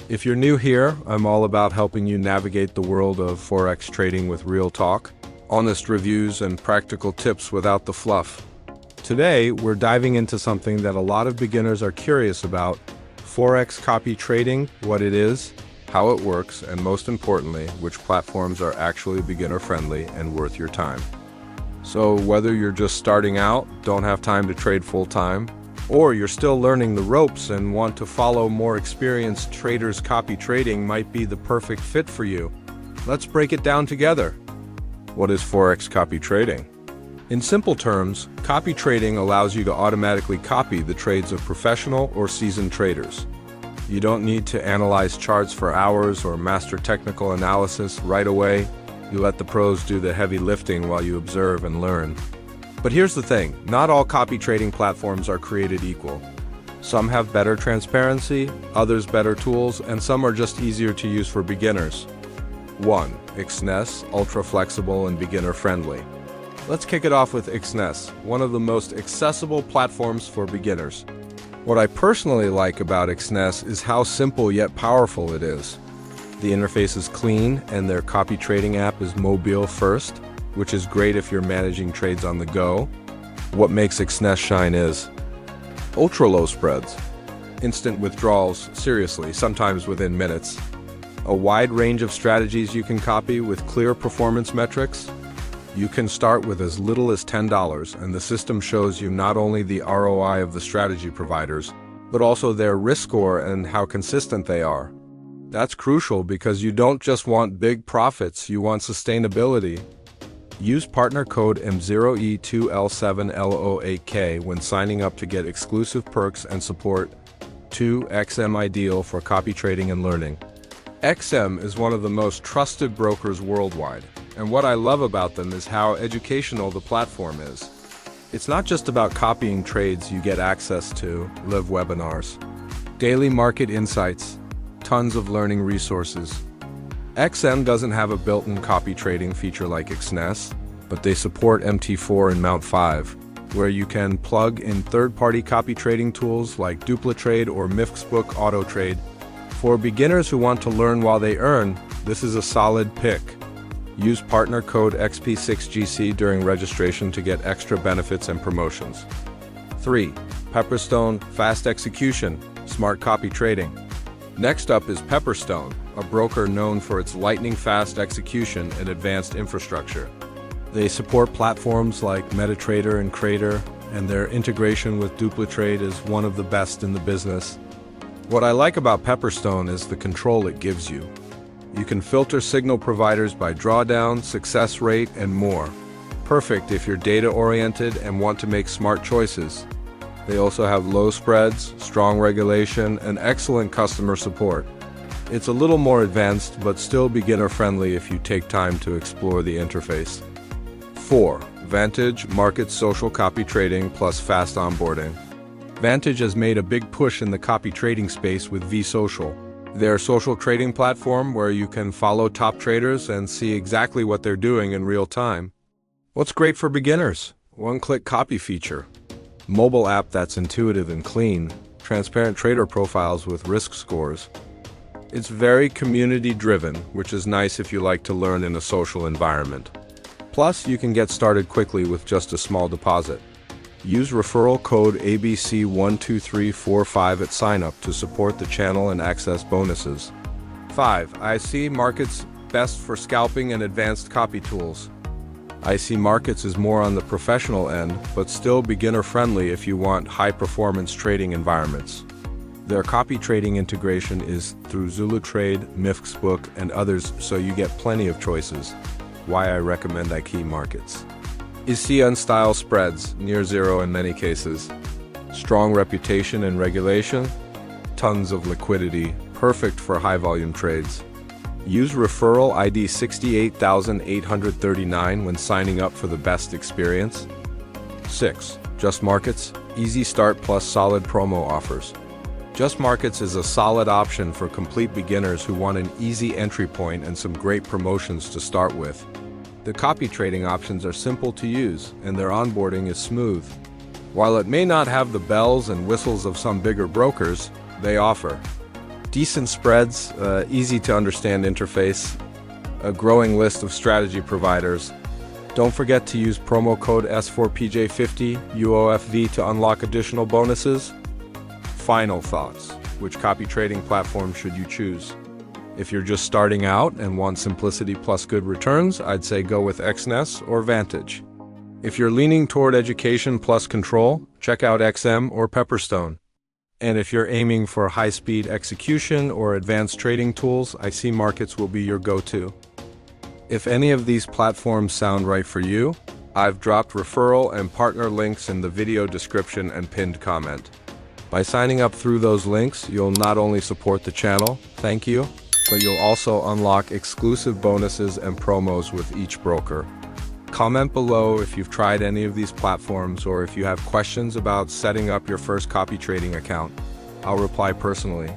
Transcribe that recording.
If you're new here, I'm all about helping you navigate the world of Forex trading with real talk, honest reviews, and practical tips without the fluff. Today, we're diving into something that a lot of beginners are curious about: Forex copy trading, what it is, how it works, and most importantly, which platforms are actually beginner-friendly and worth your time. So whether you're just starting out, don't have time to trade full-time, or you're still learning the ropes and want to follow more experienced traders, copy trading might be the perfect fit for you. Let's break it down together. What is Forex copy trading? In simple terms, copy trading allows you to automatically copy the trades of professional or seasoned traders. You don't need to analyze charts for hours or master technical analysis right away. You let the pros do the heavy lifting while you observe and learn. But here's the thing, not all copy trading platforms are created equal. Some have better transparency, others better tools, and some are just easier to use for beginners. 1. XNES, ultra flexible and beginner friendly. Let's kick it off with XNES, one of the most accessible platforms for beginners. What I personally like about XNES is how simple yet powerful it is. The interface is clean and their copy trading app is mobile first, which is great if you're managing trades on the go. What makes XNES shine is ultra low spreads, instant withdrawals, seriously, sometimes within minutes, a wide range of strategies you can copy with clear performance metrics. You can start with as little as $10, and the system shows you not only the ROI of the strategy providers, but also their risk score and how consistent they are. That's crucial because you don't just want big profits, you want sustainability. Use partner code M0E2L7L08K when signing up to get exclusive perks and support. 2. XM Ideal for copy trading and learning. XM is one of the most trusted brokers worldwide, and what I love about them is how educational the platform is. It's not just about copying trades, you get access to live webinars, daily market insights, tons of learning resources. XM doesn't have a built-in copy trading feature like XNES, but they support MT4 and Mount 5, where you can plug in third-party copy trading tools like DupliTrade or MIFXbook Auto Trade. For beginners who want to learn while they earn, this is a solid pick. Use partner code XP6GC during registration to get extra benefits and promotions. 3. Pepperstone, fast execution, smart copy trading. Next up is Pepperstone, a broker known for its lightning-fast execution and advanced infrastructure. They support platforms like MetaTrader and Crater, and their integration with DupliTrade is one of the best in the business. What I like about Pepperstone is the control it gives you. You can filter signal providers by drawdown, success rate, and more. Perfect if you're data-oriented and want to make smart choices. They also have low spreads, strong regulation, and excellent customer support. It's a little more advanced, but still beginner-friendly if you take time to explore the interface. 4. Vantage Markets Social Copy Trading plus Fast Onboarding. Vantage has made a big push in the copy trading space with vSocial, their social trading platform where you can follow top traders and see exactly what they're doing in real time. What's great for beginners? One-click copy feature. Mobile app that's intuitive and clean, transparent trader profiles with risk scores. It's very community-driven, which is nice if you like to learn in a social environment. Plus, you can get started quickly with just a small deposit. Use referral code ABC12345 at sign-up to support the channel and access bonuses. 5. IC Markets, best for scalping and advanced copy tools. IC Markets is more on the professional end, but still beginner-friendly if you want high-performance trading environments. Their copy trading integration is through ZuluTrade, MIFXbook, and others, so you get plenty of choices. Why I recommend IC Markets. IC style spreads, near zero in many cases. Strong reputation and regulation. Tons of liquidity, perfect for high-volume trades. Use referral ID 68839 when signing up for the best experience. 6. Justmarkets, easy start plus solid promo offers. Justmarkets is a solid option for complete beginners who want an easy entry point and some great promotions to start with. The copy trading options are simple to use, and their onboarding is smooth. While it may not have the bells and whistles of some bigger brokers, they offer decent spreads, easy to understand interface, a growing list of strategy providers. Don't forget to use promo code S4PJ50 UOFV to unlock additional bonuses. Final thoughts. Which copy trading platform should you choose? If you're just starting out and want simplicity plus good returns, I'd say go with XNES or Vantage. If you're leaning toward education plus control, check out XM or Pepperstone. And if you're aiming for high-speed execution or advanced trading tools, Justmarkets will be your go-to. If any of these platforms sound right for you, I've dropped referral and partner links in the video description and pinned comment. By signing up through those links, you'll not only support the channel, thank you, but you'll also unlock exclusive bonuses and promos with each broker. Comment below if you've tried any of these platforms or if you have questions about setting up your first copy trading account. I'll reply personally.